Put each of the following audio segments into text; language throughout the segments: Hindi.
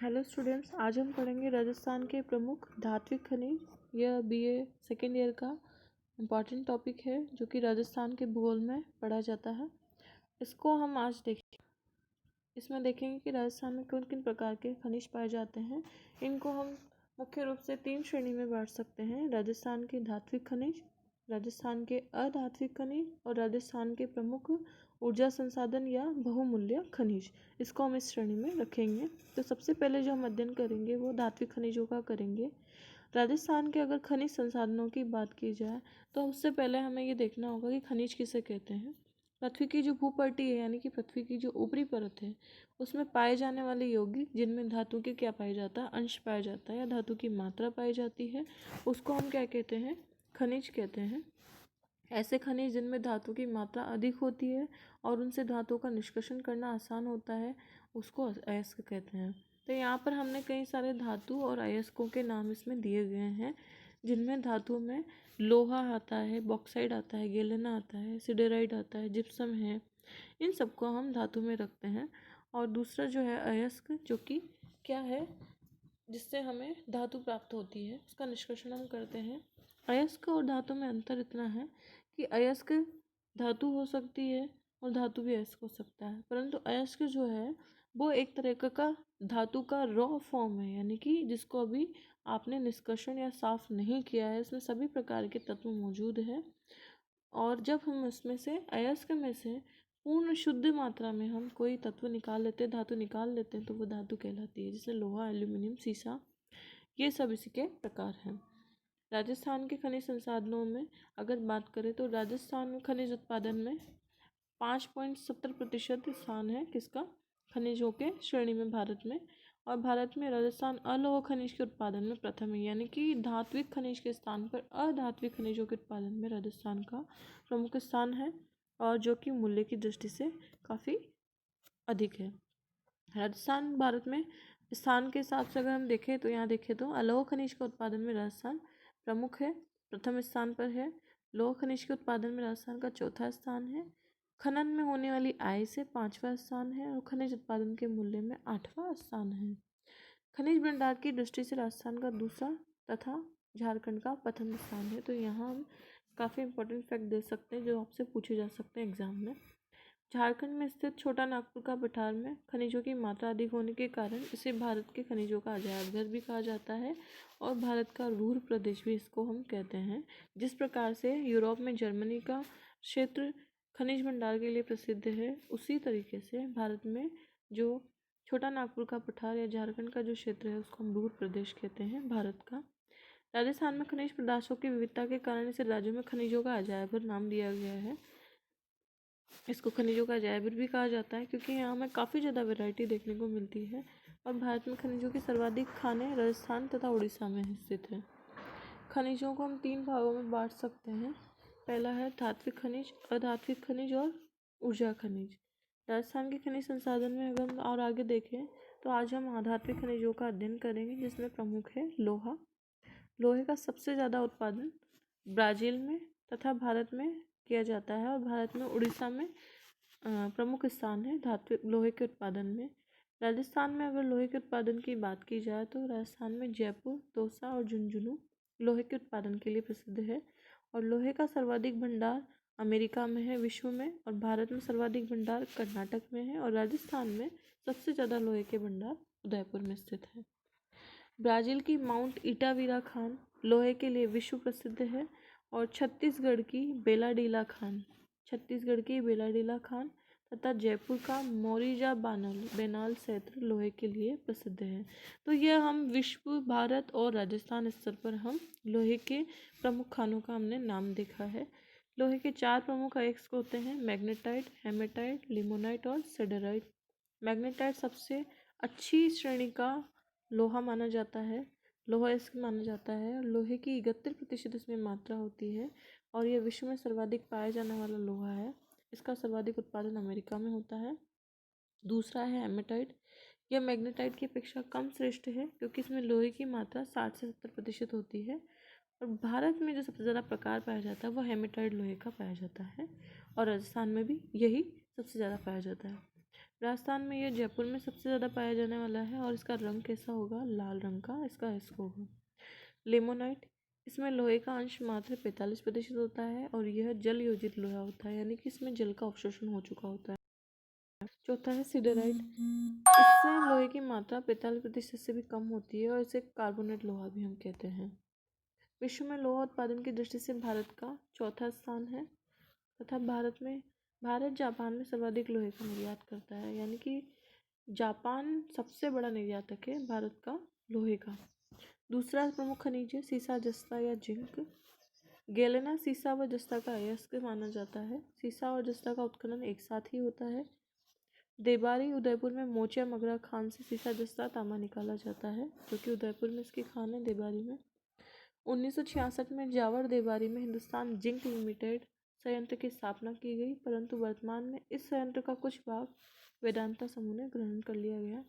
हेलो स्टूडेंट्स, आज हम पढ़ेंगे राजस्थान के प्रमुख धात्विक खनिज। यह बीए सेकेंड ईयर का इम्पॉर्टेंट टॉपिक है जो कि राजस्थान के भूगोल में पढ़ा जाता है। इसको हम आज देखें। इसमें देखेंगे कि राजस्थान में किन किन प्रकार के खनिज पाए जाते हैं। इनको हम मुख्य रूप से 3 श्रेणी में बांट सकते हैं: राजस्थान के धात्विक खनिज, राजस्थान के अधात्विक खनिज और राजस्थान के प्रमुख ऊर्जा संसाधन या बहुमूल्य खनिज। इसको हम इस श्रेणी में रखेंगे। तो सबसे पहले जो हम अध्ययन करेंगे वो धात्विक खनिजों का करेंगे। राजस्थान के अगर खनिज संसाधनों की बात की जाए तो उससे पहले हमें ये देखना होगा कि खनिज किसे कहते हैं। पृथ्वी की जो भूपट्टी है, यानी कि पृथ्वी की जो ऊपरी परत है, उसमें पाए जाने वाले यौगिक जिनमें धातु के क्या पाया जाता है, अंश पाया जाता है या धातु की मात्रा पाई जाती है, उसको हम क्या कहते हैं, खनिज कहते हैं। ऐसे खनिज जिनमें धातु की मात्रा अधिक होती है और उनसे धातु का निष्कर्षण करना आसान होता है, उसको अयस्क कहते हैं। तो यहाँ पर हमने कई सारे धातु और अयस्कों के नाम इसमें दिए गए हैं, जिनमें धातु में लोहा आता है, बॉक्साइड आता है, गैलेना आता है, सिडेराइड आता है, जिप्सम है। इन सबको हम धातु में रखते हैं। और दूसरा जो है अयस्क, जो कि क्या है, जिससे हमें धातु प्राप्त होती है, उसका निष्कर्षण हम करते हैं। अयस्क और धातु में अंतर इतना है कि अयस्क धातु हो सकती है और धातु भी अयस्क हो सकता है, परंतु अयस्क जो है वो एक तरह का धातु का रॉ फॉर्म है, यानी कि जिसको अभी आपने निष्कर्षण या साफ नहीं किया है, इसमें सभी प्रकार के तत्व मौजूद हैं। और जब हम इसमें से अयस्क में से पूर्ण शुद्ध मात्रा में हम कोई तत्व निकाल लेते हैं, धातु निकाल लेते हैं, तो वो धातु कहलाती है, जैसे लोहा, एल्यूमिनियम, सीसा, ये सब इसी के प्रकार हैं। राजस्थान के खनिज संसाधनों में अगर बात करें तो राजस्थान में खनिज उत्पादन में 5.70% स्थान है किसका, खनिजों के श्रेणी में भारत में। और भारत में राजस्थान अलोह खनिज के उत्पादन में प्रथम है, यानी कि धात्विक खनिज के स्थान पर अधात्विक खनिजों के उत्पादन में राजस्थान का प्रमुख स्थान है, और जो कि मूल्य की दृष्टि से काफ़ी अधिक है। राजस्थान भारत में स्थान के हिसाब से अगर हम देखें तो यहाँ देखें तो अलोह खनिज के उत्पादन में राजस्थान प्रमुख है, प्रथम स्थान पर है। लोह खनिज के उत्पादन में राजस्थान का चौथा स्थान है। खनन में होने वाली आय से 5वां स्थान है और खनिज उत्पादन के मूल्य में 8वां स्थान है। खनिज भंडार की दृष्टि से राजस्थान का दूसरा तथा झारखंड का प्रथम स्थान है। तो यहाँ हम काफ़ी इंपॉर्टेंट फैक्ट दे सकते हैं जो आपसे पूछे जा सकते हैं एग्जाम में। झारखंड में स्थित छोटा नागपुर का पठार में खनिजों की मात्रा अधिक होने के कारण इसे भारत के खनिजों का अजायब घर भी कहा जाता है और भारत का रूर प्रदेश भी इसको हम कहते हैं। जिस प्रकार से यूरोप में जर्मनी का क्षेत्र खनिज भंडार के लिए प्रसिद्ध है, उसी तरीके से भारत में जो छोटा नागपुर का पठार या झारखंड का जो क्षेत्र है उसको हम रूर प्रदेश कहते हैं भारत का। राजस्थान में खनिज पदार्थों की विविधता के कारण इसे राज्यों में खनिजों का अजायब घर नाम दिया गया है। इसको खनिजों का अजायब घर भी कहा जाता है क्योंकि यहाँ हमें काफ़ी ज़्यादा वैरायटी देखने को मिलती है। और भारत में खनिजों की सर्वाधिक खानें राजस्थान तथा उड़ीसा में स्थित है। खनिजों को हम 3 भागों में बांट सकते हैं। पहला है धात्विक खनिज, अधात्विक खनिज और ऊर्जा खनिज। राजस्थान के खनिज संसाधन में अगर हम और आगे देखें तो आज हम आधात्विक खनिजों का अध्ययन करेंगे, जिसमें प्रमुख है लोहा। लोहे का सबसे ज़्यादा उत्पादन ब्राज़ील में तथा भारत में किया जाता है और भारत में उड़ीसा में प्रमुख स्थान है धात्विक लोहे के उत्पादन में। राजस्थान में अगर लोहे के उत्पादन की बात की जाए तो राजस्थान में जयपुर, दौसा और झुंझुनू लोहे के उत्पादन के लिए प्रसिद्ध है। और लोहे का सर्वाधिक भंडार अमेरिका में है विश्व में, और भारत में सर्वाधिक भंडार कर्नाटक में है, और राजस्थान में सबसे ज़्यादा लोहे के भंडार उदयपुर में स्थित है। ब्राज़ील की माउंट इटावीरा खान लोहे के लिए विश्व प्रसिद्ध है, और छत्तीसगढ़ की बेलाडीला खान तथा जयपुर का मोरिजा बेनाल क्षेत्र लोहे के लिए प्रसिद्ध है। तो यह हम विश्व, भारत और राजस्थान स्तर पर हम लोहे के प्रमुख खानों का हमने नाम देखा है। लोहे के 4 प्रमुख अयस्क होते हैं: मैग्नेटाइट, हेमेटाइट, लिमोनाइट और सिडराइट। मैग्नेटाइट सबसे अच्छी श्रेणी का लोहा माना जाता है, लोहा अयस्क माना जाता है। लोहे की 71% इसमें मात्रा होती है और यह विश्व में सर्वाधिक पाया जाने वाला लोहा है। इसका सर्वाधिक उत्पादन अमेरिका में होता है। दूसरा है हेमेटाइट। यह मैग्नेटाइट की अपेक्षा कम श्रेष्ठ है क्योंकि इसमें लोहे की मात्रा 60 से 70% होती है। और भारत में जो सबसे ज़्यादा प्रकार पाया जाता है वह हेमेटाइट लोहे का पाया जाता है, और राजस्थान में भी यही सबसे ज़्यादा पाया जाता है। राजस्थान में यह जयपुर में सबसे ज़्यादा पाया जाने वाला है और इसका रंग कैसा होगा, लाल रंग का इसका इसको होगा। लेमोनाइट, इसमें लोहे का अंश मात्र 45% होता है और यह जल योजित लोहा होता है, यानी कि इसमें जल का अवशोषण हो चुका होता है। चौथा है सिडराइट, इससे लोहे की मात्रा 45% से भी कम होती है और इसे कार्बोनेट लोहा भी हम कहते हैं। विश्व में लोहा उत्पादन की दृष्टि से भारत का चौथा स्थान है तथा भारत जापान में सर्वाधिक लोहे का निर्यात करता है, यानी कि जापान सबसे बड़ा निर्यातक है भारत का लोहे का। दूसरा प्रमुख खनिज है सीसा, जस्ता या जिंक। गैलेना सीसा व जस्ता का अयस्क माना जाता है। सीसा और जस्ता का उत्खनन एक साथ ही होता है। देबारी उदयपुर में मोचिया मगरा खान से सीसा, जस्ता, तांबा निकाला जाता है, जो कि उदयपुर में इसकी खान है, देबारी में। 1966 में जावर देबारी में हिंदुस्तान जिंक लिमिटेड संयंत्र की स्थापना की गई, परंतु वर्तमान में इस संयंत्र का कुछ भाग वेदांता समूह ने ग्रहण कर लिया गया।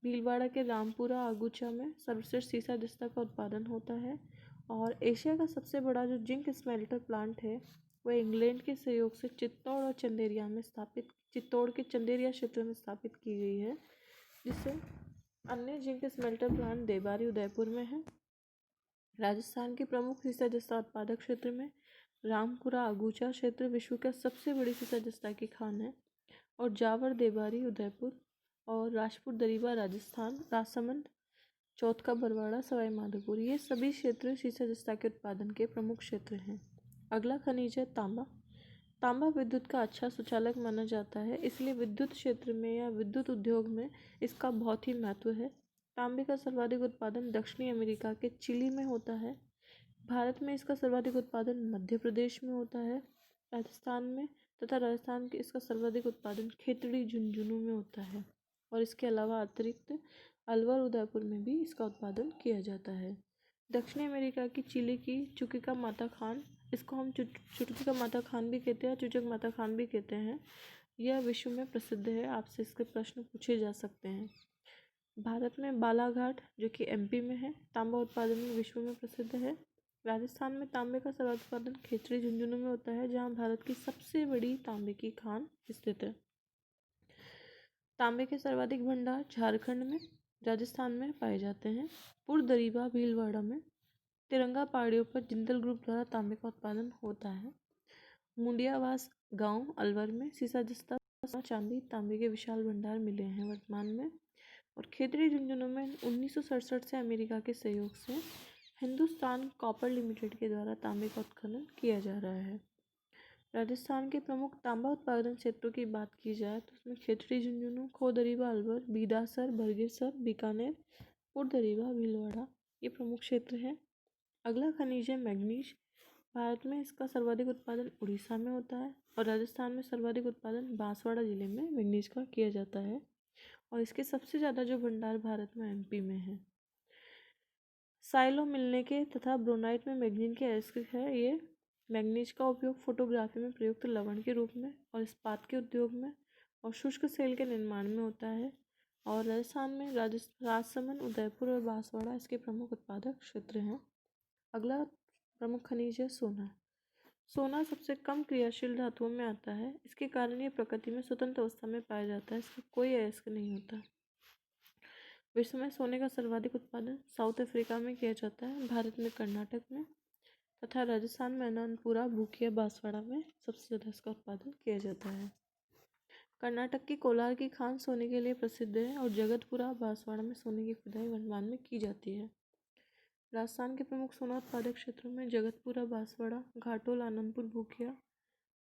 भीलवाड़ा के रामपुरा आगुचा में सर्वश्रेष्ठ सीसा जस्ता का उत्पादन होता है और एशिया का सबसे बड़ा जो जिंक स्मेल्टर प्लांट है वह इंग्लैंड के सहयोग से चित्तौड़ के चंदेरिया क्षेत्र में स्थापित की गई है, जिससे अन्य zinc smelter plant Debari Udaipur में है। राजस्थान के प्रमुख सीसा जस्ता उत्पादक क्षेत्र में रामपुरा आगुचा क्षेत्र विश्व का सबसे बड़ी सीसा जस्ता की खान है और जावर देबारी उदयपुर और राजपुर दरीबा राजस्थान, राजसमंद, चौथका बरवाड़ा, सवाई माधोपुर, ये सभी क्षेत्र सीसा जस्ता के उत्पादन के प्रमुख क्षेत्र हैं। अगला खनिज है तांबा। तांबा विद्युत का अच्छा सुचालक माना जाता है, इसलिए विद्युत क्षेत्र में या विद्युत उद्योग में इसका बहुत ही महत्व है। तांबे का सर्वाधिक उत्पादन दक्षिणी अमेरिका के चिली में होता है। भारत में इसका सर्वाधिक उत्पादन मध्य प्रदेश में होता है, राजस्थान में, तथा राजस्थान के इसका सर्वाधिक उत्पादन खेतड़ी, झुंझुनू में होता है और इसके अलावा अतिरिक्त अलवर, उदयपुर में भी इसका उत्पादन किया जाता है। दक्षिणी अमेरिका की चिली की चुकिका माता खान, इसको हम चुटकी माता खान भी कहते हैं, चुचक माता खान भी कहते हैं, यह विश्व में प्रसिद्ध है। आपसे इसके प्रश्न पूछे जा सकते हैं। भारत में बालाघाट, जो कि एमपी में है, तांबा उत्पादन में विश्व में प्रसिद्ध है। राजस्थान में तांबे का सर्वाधिक उत्पादन खेतड़ी, झुंझुनू में होता है, जहां भारत की सबसे बड़ी तांबे की खान स्थित है। तांबे के सर्वाधिक भंडार झारखंड में, राजस्थान में पाए जाते हैं। पुरदरीबा, भीलवाड़ा में, तिरंगा पहाड़ियों पर जिंदल ग्रुप द्वारा तांबे का उत्पादन होता है। मुंडियावास गांव, अलवर में सीसा, जस्ता, चांदी, तांबे के विशाल भंडार मिले हैं वर्तमान में। और खेतड़ी, झुंझुनू में 1967 से अमेरिका के सहयोग से हिंदुस्तान कॉपर लिमिटेड के द्वारा तांबे का उत्खनन किया जा रहा है। राजस्थान के प्रमुख तांबा उत्पादन क्षेत्रों की बात की जाए तो उसमें खेतड़ी, झुंझुनू, खोदरीबा, अलवर, बीदासर, बरगेसर, बीकानेर, पुरदरीबा, भीलवाड़ा, ये प्रमुख क्षेत्र हैं। अगला खनिज है मैग्नीज। भारत में इसका सर्वाधिक उत्पादन उड़ीसा में होता है और राजस्थान में सर्वाधिक उत्पादन बांसवाड़ा जिले में मैग्नीज का किया जाता है और इसके सबसे ज़्यादा जो भंडार भारत में एमपी में है। साइलो मिलने के तथा ब्रोनाइट में मैग्नीज के अयस्क है। ये मैग्नीज का उपयोग फोटोग्राफी में प्रयुक्त लवण के रूप में और इस्पात के उद्योग में और शुष्क सेल के निर्माण में होता है। और राजस्थान में राजसमंद, उदयपुर और बांसवाड़ा इसके प्रमुख उत्पादक क्षेत्र हैं। अगला प्रमुख खनिज है सोना। सोना सबसे कम क्रियाशील धातुओं में आता है, इसके कारण ये प्रकृति में स्वतंत्र अवस्था में पाया जाता है, इसका कोई अयस्क नहीं होता। विश्व में सोने का सर्वाधिक उत्पादन साउथ अफ्रीका में किया जाता है, भारत में कर्नाटक में तथा राजस्थान में अनंतपुरा, भूकिया, बांसवाड़ा में सबसे ज़्यादा इसका उत्पादन किया जाता है। कर्नाटक की कोलार की खान सोने के लिए प्रसिद्ध है और जगतपुरा, बांसवाड़ा में सोने की खुदाई वर्तमान में की जाती है। राजस्थान के प्रमुख सोना उत्पादक क्षेत्रों में जगतपुरा, बांसवाड़ा, घाटोल, आनंदपुर, भूकिया,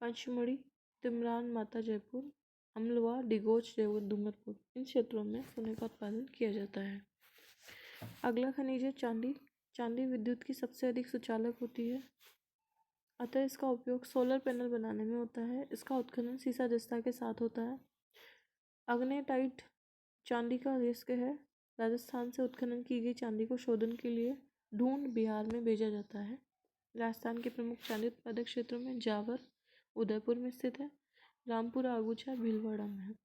पंचमढ़ी, तिमरान, माता जयपुर, अमलवा, डिगोच, डूंगरपुर, इन क्षेत्रों में सोने का उत्पादन किया जाता है। अगला खनिज है चांदी। चांदी विद्युत की सबसे अधिक सुचालक होती है, अतः इसका उपयोग सोलर पैनल बनाने में होता है। इसका उत्खनन सीसा, जस्ता के साथ होता है। अग्नेटाइट चांदी का अयस्क है। राजस्थान से उत्खनन की गई चांदी को शोधन के लिए ढूंढ, बिहार में भेजा जाता है। राजस्थान के प्रमुख चांदी उत्पादक क्षेत्रों में जावर उदयपुर में स्थित है, रामपुरा आगुचा भीलवाड़ा में है।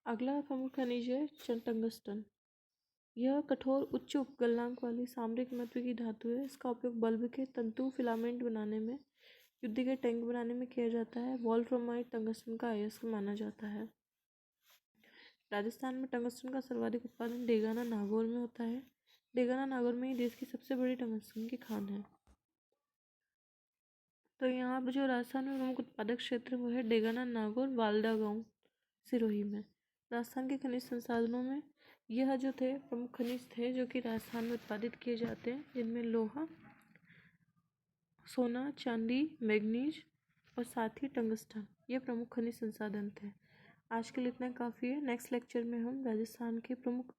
अगला प्रमुख खनिज है टंगस्टन। यह कठोर उच्च उपगलनांक वाली सामरिक महत्व की धातु है। इसका उपयोग बल्ब के तंतु फिलामेंट बनाने में, युद्ध के टैंक बनाने में किया जाता है। वॉल्फ्रामाइट टंगस्टन का अयस्क माना जाता है। राजस्थान में टंगस्टन का सर्वाधिक उत्पादन डेगाना नागौर में होता है। डेगाना नागौर में ही देश की सबसे बड़ी टंगस्टन की खान है। तो यहाँ पर जो राजस्थान में प्रमुख उत्पादक क्षेत्र वो है डेगाना नागौर वालदा गांव सिरोही में। राजस्थान के खनिज संसाधनों में यह जो थे प्रमुख खनिज थे जो कि राजस्थान में उत्पादित किए जाते हैं, जिनमें लोहा, सोना, चांदी, मैग्नीज और साथ ही टंगस्टन, ये प्रमुख खनिज संसाधन थे। आज के लिए इतना काफ़ी है। नेक्स्ट लेक्चर में हम राजस्थान के प्रमुख